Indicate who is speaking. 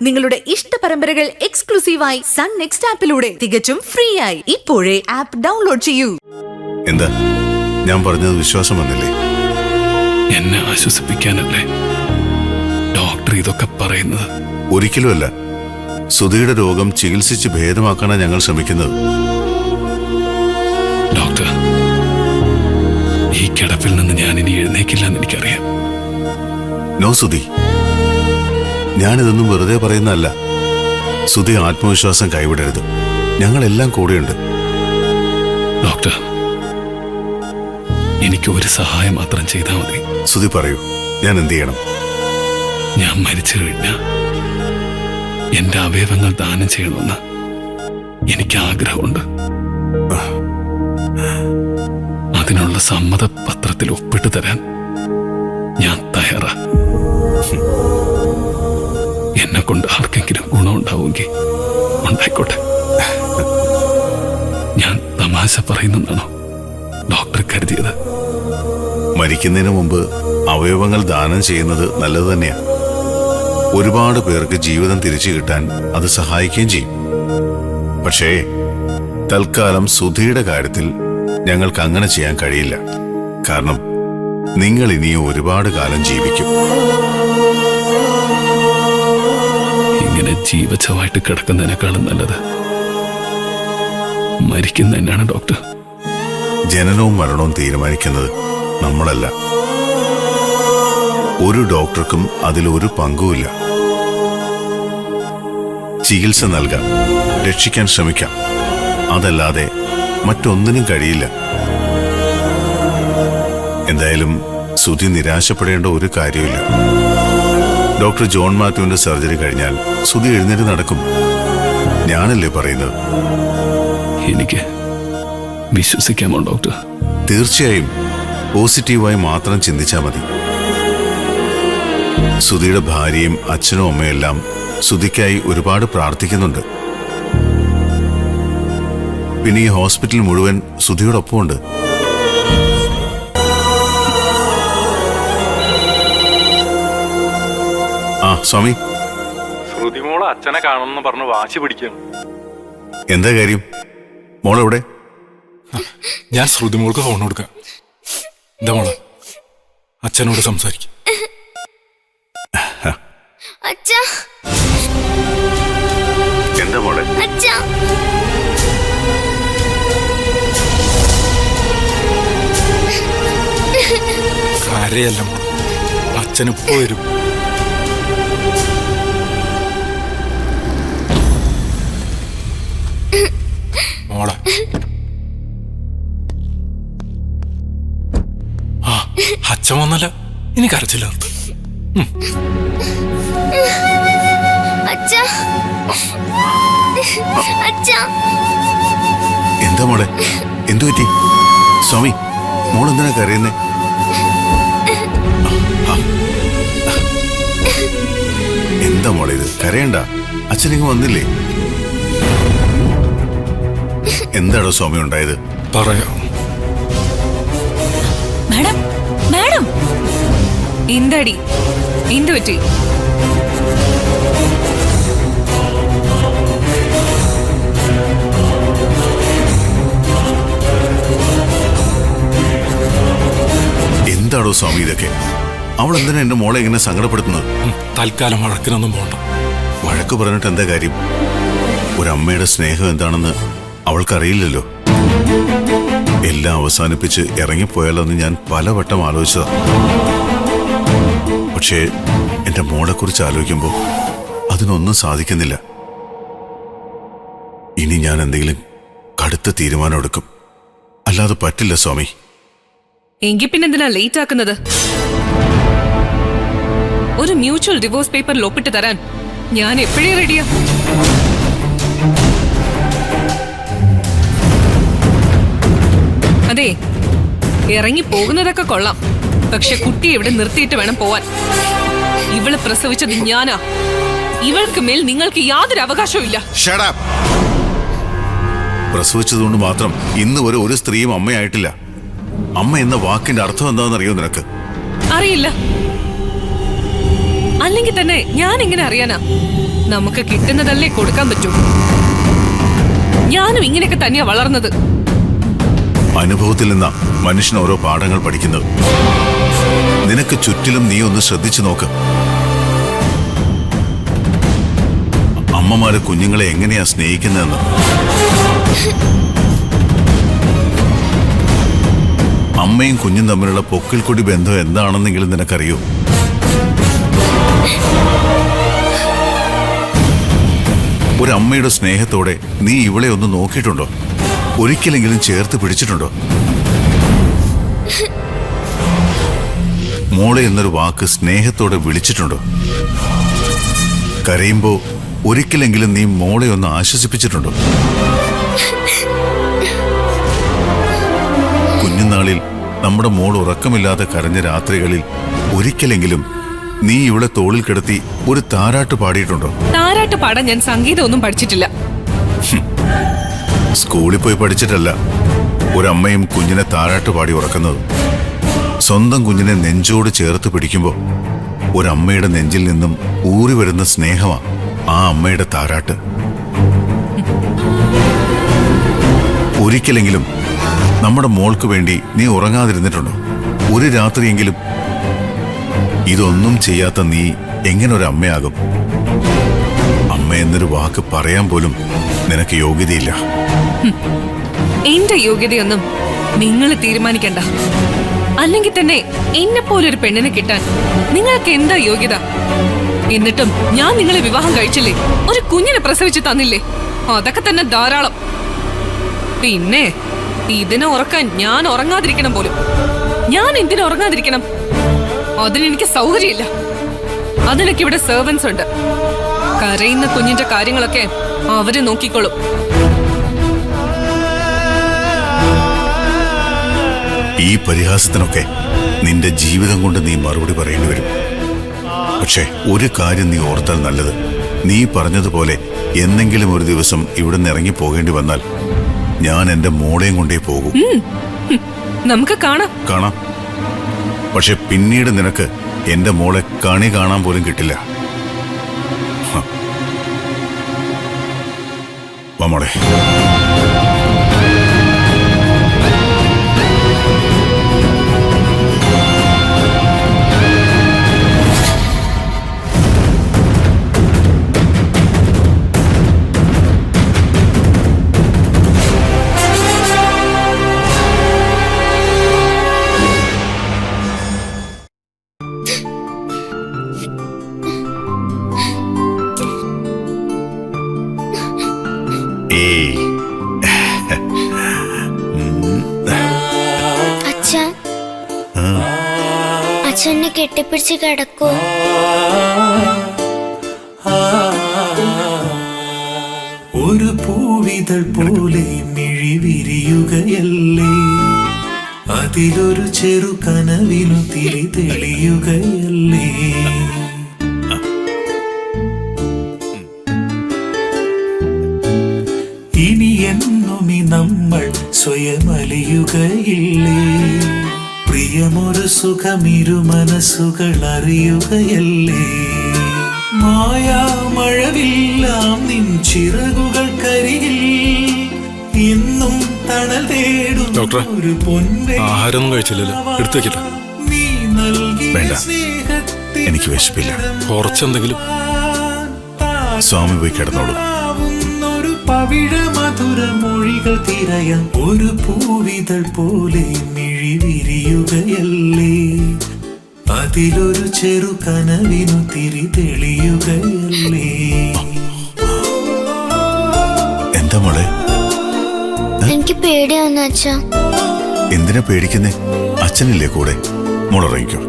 Speaker 1: നിങ്ങളുടെ ഇഷ്ട പരമ്പരകൾ എക്സ്ക്ലൂസീവായി സൺ നെക്സ്റ്റ് ആപ്പിലൂടെ തികച്ചും ഫ്രീ ആയി ഇപ്പോഴേ ആപ്പ് ഡൗൺലോഡ് ചെയ്യൂ.
Speaker 2: എന്താ ഞാൻ പറഞ്ഞത് വിശ്വാസം വന്നില്ലേ?
Speaker 3: എന്നെ ആശ്വസിപ്പിക്കാനല്ലേ ഡോക്ടർ ഇതൊക്കെ പറയുന്നത്?
Speaker 2: ഒരിക്കലുമല്ല. സുധിയുടെ രോഗം ചികിത്സിച്ച് ഭേദമാക്കാനാണ് ഞങ്ങൾ ശ്രമിക്കുന്നത്.
Speaker 3: ഡോക്ടർ, ഈ കിടപ്പിൽ നിന്ന് ഞാൻ ഇനി എഴുന്നേക്കില്ലെന്ന് എനിക്കറിയാം.
Speaker 2: നോ സുധി, ഞാനിതൊന്നും വെറുതെ പറയുന്നതല്ല. സുധി ആത്മവിശ്വാസം കൈവിടരുത്. ഞങ്ങളെല്ലാം കൂടെയുണ്ട്.
Speaker 3: ഡോക്ടർ, എനിക്ക് ഒരു സഹായം മാത്രം ചെയ്താൽ മതി.
Speaker 2: സുധി പറയൂ, ഞാൻ എന്ത് ചെയ്യണം?
Speaker 3: ഞാൻ മരിച്ചു കഴിഞ്ഞാൽ എന്റെ അവയവങ്ങൾ ദാനം ചെയ്യണമെന്ന് എനിക്ക് ആഗ്രഹമുണ്ട്. അതിനുള്ള സമ്മതപത്രത്തിൽ ഒപ്പിട്ട് തരാൻ ഞാൻ തയ്യാറാ. എന്നെ കൊണ്ട് ആർക്കെങ്കിലും ഗുണമുണ്ടാവുമെങ്കിൽ ഉണ്ടായിക്കോട്ടെ. ഞാൻ തമാശ പറയുന്നെന്നാണോ ഡോക്ടർ കരുതിയത്?
Speaker 2: മരിക്കുന്നതിന് മുമ്പ് അവയവങ്ങൾ ദാനം ചെയ്യുന്നത് നല്ലത് തന്നെയാ. ഒരുപാട് പേർക്ക് ജീവിതം തിരിച്ചു കിട്ടാൻ അത് സഹായിക്കുകയും ചെയ്യും. പക്ഷേ തൽക്കാലം സുധിയുടെ കാര്യത്തിൽ ഞങ്ങൾക്ക് അങ്ങനെ ചെയ്യാൻ കഴിയില്ല. കാരണം നിങ്ങൾ ഇനിയും ഒരുപാട് കാലം ജീവിക്കും.
Speaker 3: ഇങ്ങനെ ജീവച്ഛവായിട്ട് കിടക്കുന്നതിനേക്കാളും നല്ലത് മരിക്കുന്ന തന്നെയാണ് ഡോക്ടർ.
Speaker 2: ജനനവും മരണവും തീരുമാനിക്കുന്നത് നമ്മളല്ല. ഒരു ഡോക്ടർക്കും അതിലൊരു പങ്കുമില്ല. ചികിത്സ നൽകാം, രക്ഷിക്കാൻ ശ്രമിക്കാം. അതല്ലാതെ മറ്റൊന്നിനും കഴിയില്ല. എന്തായാലും സുധി നിരാശപ്പെടേണ്ട ഒരു കാര്യമില്ല. ഡോക്ടർ ജോൺ മാത്യുവിന്റെ സർജറി കഴിഞ്ഞാൽ സുധി എഴുന്നേറ്റ് നടക്കും. ഞാനല്ലേ പറയുന്നത്?
Speaker 3: എനിക്ക് വിശ്വസിക്കാമോ ഡോക്ടർ?
Speaker 2: തീർച്ചയായും പോസിറ്റീവായി മാത്രം ചിന്തിച്ചാൽ മതി. സുധിയുടെ ഭാര്യയും അച്ഛനും അമ്മയെല്ലാം സുധിക്കായി ഒരുപാട് പ്രാർത്ഥിക്കുന്നുണ്ട്. പിന്നെ ഈ ഹോസ്പിറ്റൽ മുഴുവൻ സുധിയോടൊപ്പമുണ്ട്. ആ സ്വാമി,
Speaker 4: ശ്രുതിമോള് അച്ഛനെ കാണണമെന്ന് പറഞ്ഞു വാശി പിടിക്കണം.
Speaker 2: എന്താ കാര്യം? മോളെവിടെ?
Speaker 5: ഞാൻ ശ്രുതിമോൾക്ക് ഫോൺ കൊടുക്കാം. എന്താ മോളെ, അച്ഛനോട് സംസാരിക്കും.
Speaker 2: എന്താ മോളെ?
Speaker 5: കരയല്ല മോളെ, അച്ഛനിപ്പോ വരും. മോളെ, ആ അച്ഛൻ വന്നല്ല, ഇനി കരച്ചില്ല.
Speaker 2: എന്താ മോളെ, എന്തു പറ്റി? സ്വാമി, മോളെന്തിനാ കരയുന്നേ? എന്താ മോളെ ഇത്? കരയണ്ട, അച്ഛനിങ്ങ് വന്നില്ലേ? എന്താണോ സ്വാമി ഉണ്ടായത്?
Speaker 5: പറയാം.
Speaker 1: മാഡം, മാഡം, എന്താടി എന്തു പറ്റി?
Speaker 2: എന്താണോ സ്വാമി ഇതൊക്കെ? അവൾ എന്തിനാ എന്റെ മോളെ ഇങ്ങനെ സങ്കടപ്പെടുത്തുന്നത്?
Speaker 5: തൽക്കാലം വഴക്കിനൊന്നും പോണ്ട.
Speaker 2: വഴക്ക് പറഞ്ഞിട്ട് എന്താ കാര്യം? ഒരമ്മയുടെ സ്നേഹം എന്താണെന്ന് അവൾക്കറിയില്ലല്ലോ. എല്ലാം അവസാനിപ്പിച്ച് ഇറങ്ങിപ്പോയാലോന്ന് ഞാൻ പലവട്ടം ആലോചിച്ചതാ. പക്ഷേ എന്റെ മോളെക്കുറിച്ച് ആലോചിക്കുമ്പോൾ അതിനൊന്നും സാധിക്കുന്നില്ല. ഇനി ഞാൻ എന്തെങ്കിലും കടുത്ത തീരുമാനം എടുക്കും. അല്ലാതെ പറ്റില്ല സ്വാമി.
Speaker 6: എങ്കിൽ പിന്നെന്തിനാ ലേറ്റ് ആക്കുന്നത്? ഒരു മ്യൂച്വൽ ഡിവോഴ്സ് പേപ്പറിൽ ഒപ്പിട്ട് തരാൻ ഞാൻ എപ്പോഴേ റെഡിയാ. അതെ, ഇറങ്ങി പോകുന്നതൊക്കെ കൊള്ളാം, പക്ഷെ കുട്ടിയെ ഇവിടെ നിർത്തിയിട്ട് വേണം പോവാൻ. ഇവള് പ്രസവിച്ചത് ഞാനാ. ഇവൾക്ക് മേൽ നിങ്ങൾക്ക് യാതൊരു അവകാശവും ഇല്ല.
Speaker 2: പ്രസവിച്ചതുകൊണ്ട് മാത്രം ഇന്ന് വരെ ഒരു സ്ത്രീയും അമ്മയായിട്ടില്ല. അമ്മ എന്ന വാക്കിന്റെ അർത്ഥം എന്താണെന്ന് അറിയോ നിനക്ക്?
Speaker 6: അറിയില്ല. അല്ലെങ്കിൽ തന്നെ ഞാൻ എങ്ങനെ അറിയാനാ? നമുക്ക് കിട്ടുന്നതല്ലേ കൊടുക്കാൻ പറ്റൂ. ഞാനും ഇങ്ങനെയൊക്കെ തന്നെയാ വളർന്നത്.
Speaker 2: അനുഭവത്തിൽ നിന്നാ മനുഷ്യൻ ഓരോ പാഠങ്ങൾ പഠിക്കുന്നത്. നിനക്ക് ചുറ്റിലും നീ ഒന്ന് ശ്രദ്ധിച്ചു നോക്ക്. അമ്മമാര് കുഞ്ഞുങ്ങളെ എങ്ങനെയാ സ്നേഹിക്കുന്നതെന്ന്. അമ്മയും കുഞ്ഞും തമ്മിലുള്ള പൊക്കിൾക്കൊടി ബന്ധം എന്താണെന്നെങ്കിലും നിനക്കറിയോ? ഒരമ്മയുടെ സ്നേഹത്തോടെ നീ ഇവളെ ഒന്ന് നോക്കിയിട്ടുണ്ടോ? ഒരിക്കലെങ്കിലും ചേർത്ത് പിടിച്ചിട്ടുണ്ടോ? മോളെ എന്നൊരു വാക്ക് സ്നേഹത്തോടെ വിളിച്ചിട്ടുണ്ടോ? കരയുമ്പോ ഒരിക്കലെങ്കിലും നീ മോളെ ഒന്ന് ആശ്വസിപ്പിച്ചിട്ടുണ്ടോ? കുഞ്ഞുനാളിൽ നമ്മുടെ മോൾ ഉറക്കമില്ലാതെ കരഞ്ഞ രാത്രികളിൽ ഒരിക്കലെങ്കിലും നീ ഇവളെ തോളിൽ കിടത്തി ഒരു താരാട്ട് പാടിയിട്ടുണ്ടോ?
Speaker 6: താരാട്ട് പാടാൻ ഞാൻ സംഗീതമൊന്നും പഠിച്ചിട്ടില്ല.
Speaker 2: സ്കൂളിൽ പോയി പഠിച്ചിട്ടല്ല ഒരമ്മയും കുഞ്ഞിനെ താരാട്ട് പാടി ഉറക്കുന്നത്. സ്വന്തം കുഞ്ഞിനെ നെഞ്ചോട് ചേർത്ത് പിടിക്കുമ്പോൾ ഒരമ്മയുടെ നെഞ്ചിൽ നിന്നും ഊറി വരുന്ന സ്നേഹമാ ആ അമ്മയുടെ താരാട്ട്. ഒരിക്കലെങ്കിലും നമ്മുടെ മോൾക്ക് വേണ്ടി നീ ഉറങ്ങാതിരുന്നിട്ടുണ്ടോ? ഒരു രാത്രിയെങ്കിലും? ഇതൊന്നും ചെയ്യാത്ത നീ എങ്ങനെ ഒരു അമ്മയാകും? അമ്മ എന്നൊരു വാക്ക് പറയാൻ പോലും നിനക്ക് യോഗ്യതയില്ല.
Speaker 6: എന്റെ യോഗ്യതയൊന്നും നിങ്ങൾ തീരുമാനിക്കണ്ട. അല്ലെങ്കിൽ തന്നെ എന്നെ പോലൊരു പെണ്ണിനെ കിട്ടാൻ നിങ്ങൾക്ക് എന്താ യോഗ്യത? എന്നിട്ടും ഞാൻ നിങ്ങളെ വിവാഹം കഴിച്ചില്ലേ? ഒരു കുഞ്ഞിനെ പ്രസവിച്ച് തന്നില്ലേ? അതൊക്കെ തന്നെ ധാരാളം. പിന്നെ ഇതിനെ ഉറക്കാൻ ഞാൻ ഉറങ്ങാതിരിക്കണം പോലും. ഞാൻ എന്തിനു ഉറങ്ങാതിരിക്കണം? അതിനെനിക്ക് സൗകര്യമില്ല. അതിനൊക്കെ ഇവിടെ സെർവൻസ് ഉണ്ട്. കരയുന്ന കുഞ്ഞിന്റെ കാര്യങ്ങളൊക്കെ അവര് നോക്കിക്കോളും.
Speaker 2: ഈ പരിഹാസത്തിനൊക്കെ നിന്റെ ജീവിതം കൊണ്ട് നീ മറുപടി പറയേണ്ടി വരും. പക്ഷെ ഒരു കാര്യം നീ ഓർത്താൽ നല്ലത്. നീ പറഞ്ഞതുപോലെ എന്നെങ്കിലും ഒരു ദിവസം ഇവിടെ നിന്ന് ഇറങ്ങി പോകേണ്ടി വന്നാൽ ഞാൻ എന്റെ മോളെയും കൊണ്ടേ പോകും.
Speaker 6: നമുക്ക് കാണാം.
Speaker 2: കാണാം. പക്ഷെ പിന്നീട് നിനക്ക് എന്റെ മോളെ കണി കാണാൻ പോലും കിട്ടില്ല. വാ മോളെ.
Speaker 7: അച്ഛനെ കെട്ടിപ്പിടിച്ച് കിടക്കൂ.
Speaker 8: ഒരു പൂവിതൾ പോലെ മിഴി വിരിയുകയല്ലേ, അതിലൊരു ചെറു കനവിനു തിരി തെളിയുകയല്ലേ. ഇനി എന്നുമി നമ്മൾ സ്വയം അലിയുകയില്ലേ, പ്രിയമൊരു സുഖമിരു മനസ്സുകൾ അറിയുകയല്ലേ. മായാമഴവില്ലാം നിൻ ചിറകുകൾക്കരികിൽ ഇന്നും തണൽ തേടും ഒരു പൊന്നെ.
Speaker 5: ആഹാരം കഴിച്ചില്ലല്ലോ, എടുത്തു വെക്കട്ടെ.
Speaker 8: നീ നൽകിയ
Speaker 2: വേണ്ട,
Speaker 8: സ്നേഹത്തിൽ
Speaker 2: എനിക്ക് വിശപ്പില്ല.
Speaker 5: കുറച്ചെന്തെങ്കിലും.
Speaker 2: സ്വാമി പോയി കിടന്നോളൂ.
Speaker 8: ഒരു പവിഴ മധുര മൊഴികൾ തിരയാൻ ഒരു പൂവിതൾ പോലെ മിഴി വിരിയുകയല്ലേ, അതിലൊരു ചെറു കനവിനു തിരി തെളിയുകയല്ലേ.
Speaker 2: എന്താ മോളെ?
Speaker 7: എനിക്ക് പേടിയാവുന്ന അച്ഛാ.
Speaker 2: എന്തിനാ പേടിക്കുന്നേ? അച്ഛനില്ലേ കൂടെ? മോളുറങ്ങിക്കോ.